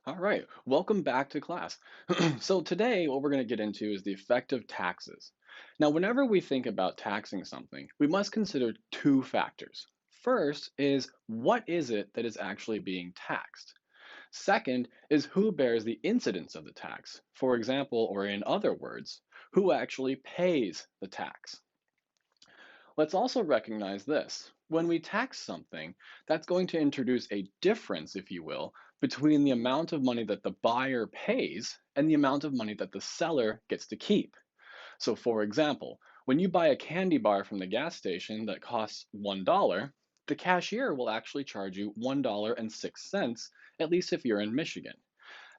All right, welcome back to class. So today what we're going to get into is the effect of taxes. Now, whenever we think about taxing something, we must consider two factors. First is what is it that is actually being taxed? Second is who bears the incidence of the tax? For example, or in other words, who actually pays the tax? Let's also recognize this. When we tax something, that's going to introduce a difference, if you will, between the amount of money that the buyer pays and the amount of money that the seller gets to keep. So, for example, when you buy a candy bar from the gas station that costs $1, the cashier will actually charge you $1.06, at least if you're in Michigan.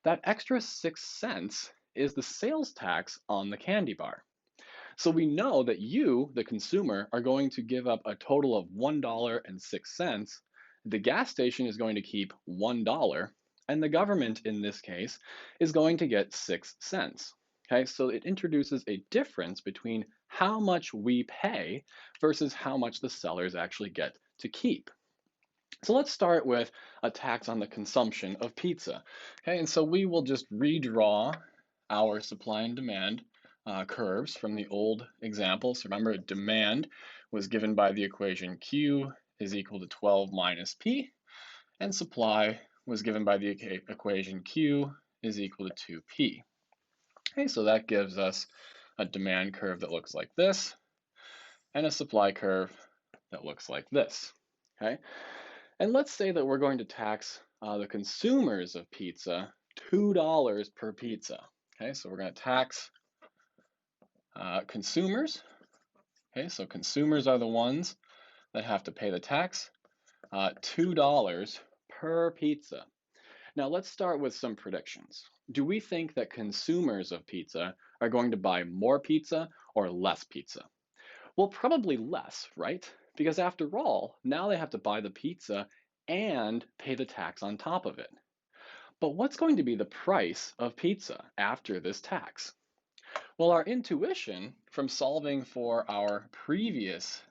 That extra 6 cents is the sales tax on the candy bar. So we know that you, the consumer, are going to give up a total of $1.06. The gas station is going to keep $1, and the government in this case is going to get 6 cents. Okay, so it introduces a difference between how much we pay versus how much the sellers actually get to keep. So let's start with a tax on the consumption of pizza. Okay, and so we will just redraw our supply and demand curves from the old example. So remember, demand was given by the equation Q is equal to 12 minus P, and supply was given by the equation Q is equal to 2P. Okay, so that gives us a demand curve that looks like this, and a supply curve that looks like this. Okay, and let's say that we're going to tax the consumers of pizza $2 per pizza. Okay, so we're going to tax consumers. Okay, so consumers are the ones that have to pay the tax, $2 per pizza. Now let's start with some predictions. Do we think that consumers of pizza are going to buy more pizza or less pizza? Well, probably less, right? Because after all, now they have to buy the pizza and pay the tax on top of it. But what's going to be the price of pizza after this tax? Well, our intuition from solving for our previous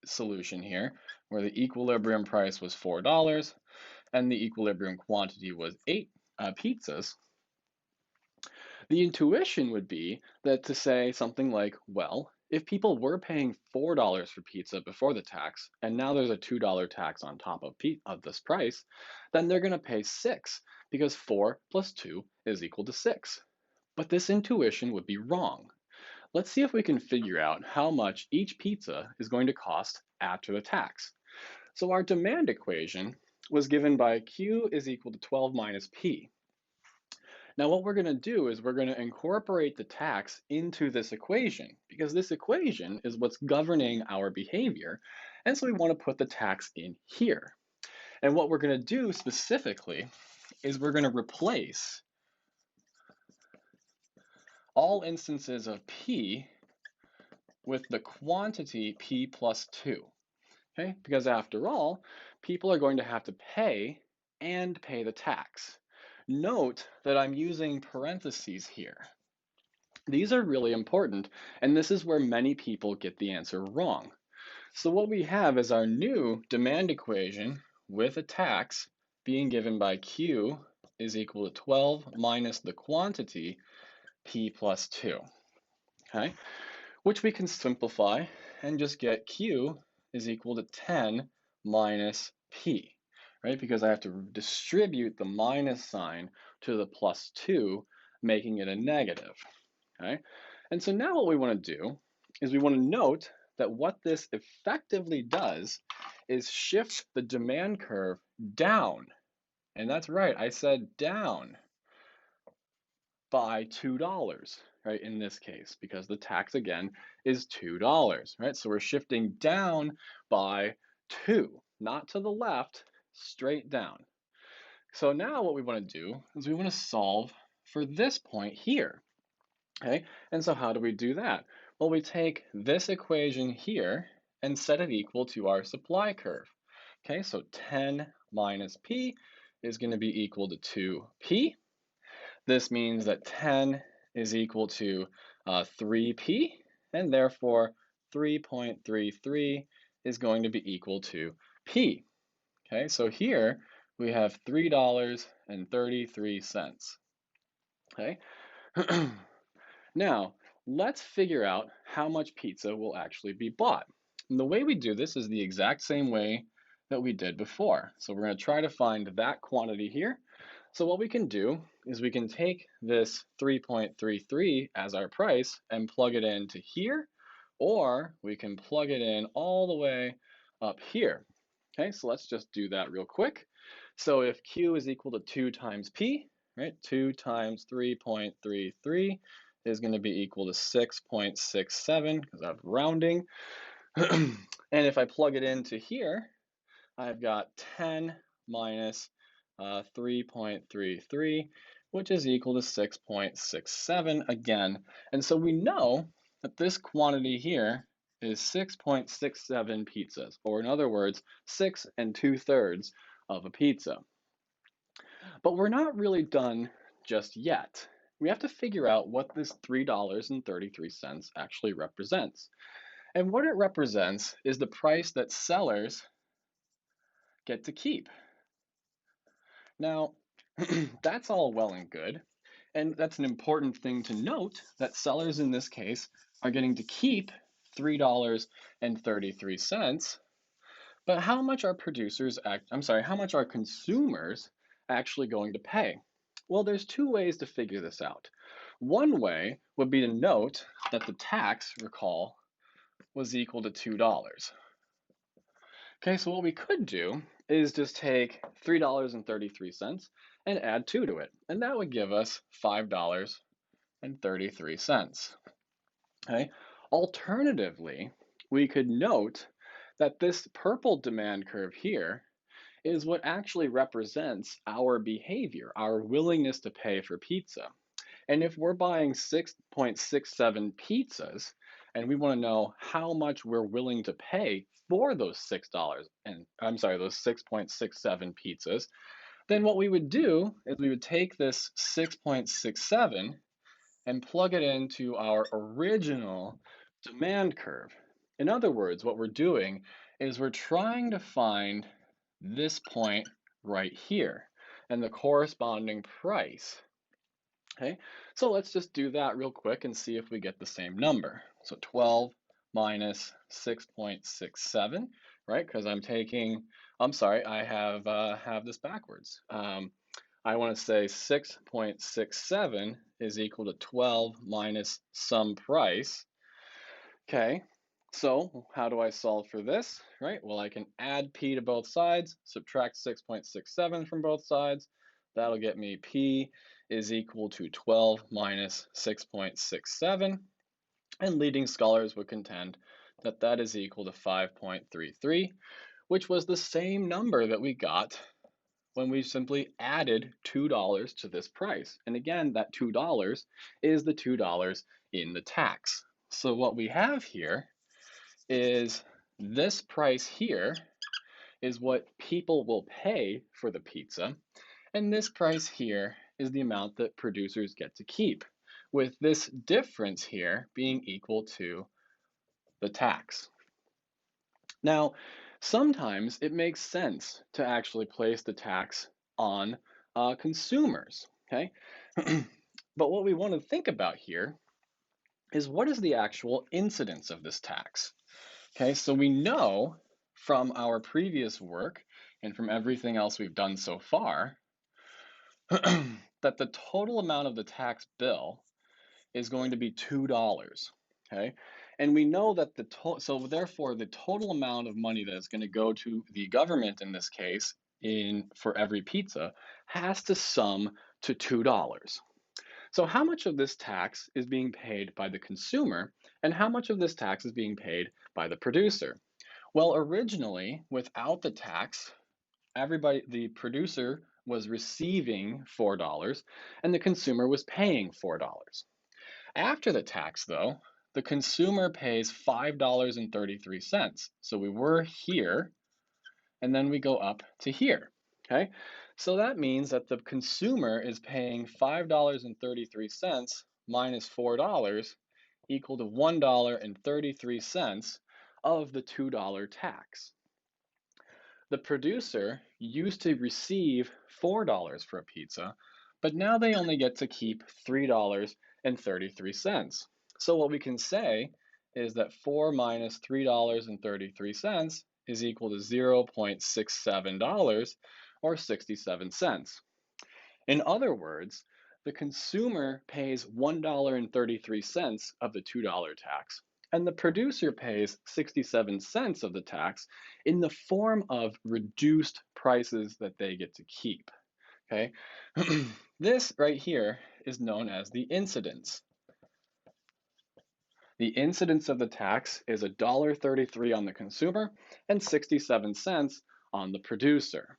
solution here, where the equilibrium price was $4 and the equilibrium quantity was 8 pizzas, the intuition would be that to say something like, well, if people were paying $4 for pizza before the tax, and now there's a $2 tax on top of this price, then they're going to pay 6 because 4 plus 2 is equal to 6. But this intuition would be wrong. Let's see if we can figure out how much each pizza is going to cost after the tax. So our demand equation was given by Q is equal to 12 minus P. Now what we're going to do is we're going to incorporate the tax into this equation because this equation is what's governing our behavior. And so we want to put the tax in here. And what we're going to do specifically is we're going to replace all instances of P with the quantity P plus 2. Okay, because after all, people are going to have to pay and pay the tax. Note that I'm using parentheses here. These are really important, and this is where many people get the answer wrong. So what we have is our new demand equation with a tax being given by Q is equal to 12 minus the quantity P plus 2, okay? Which we can simplify and just get Q is equal to 10 minus P, right? Because I have to distribute the minus sign to the plus 2, making it a negative, okay? And so now what we want to do is we want to note that what this effectively does is shift the demand curve down. And that's right, I said down by $2, right, in this case, because the tax again is $2, right? So we're shifting down by 2, not to the left, straight down. So now what we want to do is we want to solve for this point here, okay? And so how do we do that? Well, we take this equation here and set it equal to our supply curve. Okay, so 10 minus P is going to be equal to 2P. This means that 10 is equal to 3P, and therefore 3.33 is going to be equal to P. Okay, so here we have $3.33. Okay. Now, let's figure out how much pizza will actually be bought. And the way we do this is the exact same way that we did before. So we're going to try to find that quantity here. So what we can do is we can take this 3.33 as our price and plug it into here, or we can plug it in all the way up here. Okay, so let's just do that real quick. So if Q is equal to 2 times P, right, 2 times 3.33 is going to be equal to 6.67 because I'm rounding. And if I plug it into here, I've got 10 minus 3.33, which is equal to 6.67 again. And so we know that this quantity here is 6.67 pizzas, or in other words, 6 2/3 of a pizza. But we're not really done just yet. We have to figure out what this $3.33 actually represents. And what it represents is the price that sellers get to keep. Now, that's all well and good, and that's an important thing to note that sellers in this case are getting to keep $3.33, but how much are how much are consumers actually going to pay? Well, there's two ways to figure this out. One way would be to note that the tax, recall, was equal to $2. Okay, so what we could do is just take $3.33 and add 2 to it, and that would give us $5.33. Okay? Alternatively, we could note that this purple demand curve here is what actually represents our behavior, our willingness to pay for pizza. And if we're buying 6.67 pizzas and we want to know how much we're willing to pay for those $6 and those 6.67 pizzas, then what we would do is we would take this 6.67 and plug it into our original demand curve. In other words, what we're doing is we're trying to find this point right here and the corresponding price. Okay, so let's just do that real quick and see if we get the same number. So 12 minus 6.67, right? Because I have this backwards. I want to say 6.67 is equal to 12 minus some price. Okay, so how do I solve for this, right? Well, I can add P to both sides, subtract 6.67 from both sides. That'll get me P is equal to 12 minus 6.67. And leading scholars would contend that that is equal to 5.33, which was the same number that we got when we simply added $2 to this price. And again, that $2 is the $2 in the tax. So what we have here is this price here is what people will pay for the pizza, and this price here is the amount that producers get to keep, with this difference here being equal to the tax. Now, sometimes it makes sense to actually place the tax on consumers, okay? But what we want to think about here is what is the actual incidence of this tax? Okay, so we know from our previous work and from everything else we've done so far that the total amount of the tax bill is going to be $2, okay? And we know that so therefore the total amount of money that is going to go to the government in this case for every pizza has to sum to $2. So how much of this tax is being paid by the consumer and how much of this tax is being paid by the producer? Well, originally, without the tax, the producer was receiving $4 and the consumer was paying $4. After the tax, though, the consumer pays $5.33. So we were here, and then we go up to here, okay? So that means that the consumer is paying $5.33 minus $4 equal to $1.33 of the $2 tax. The producer used to receive $4 for a pizza, but now they only get to keep $3.33. So what we can say is that 4 minus $3.33 is equal to $0.67 or 67 cents. In other words, the consumer pays $1.33 of the $2 tax, and the producer pays 67 cents of the tax in the form of reduced prices that they get to keep. Okay? This right here is known as the incidence. The incidence of the tax is $1.33 on the consumer and 67 cents on the producer.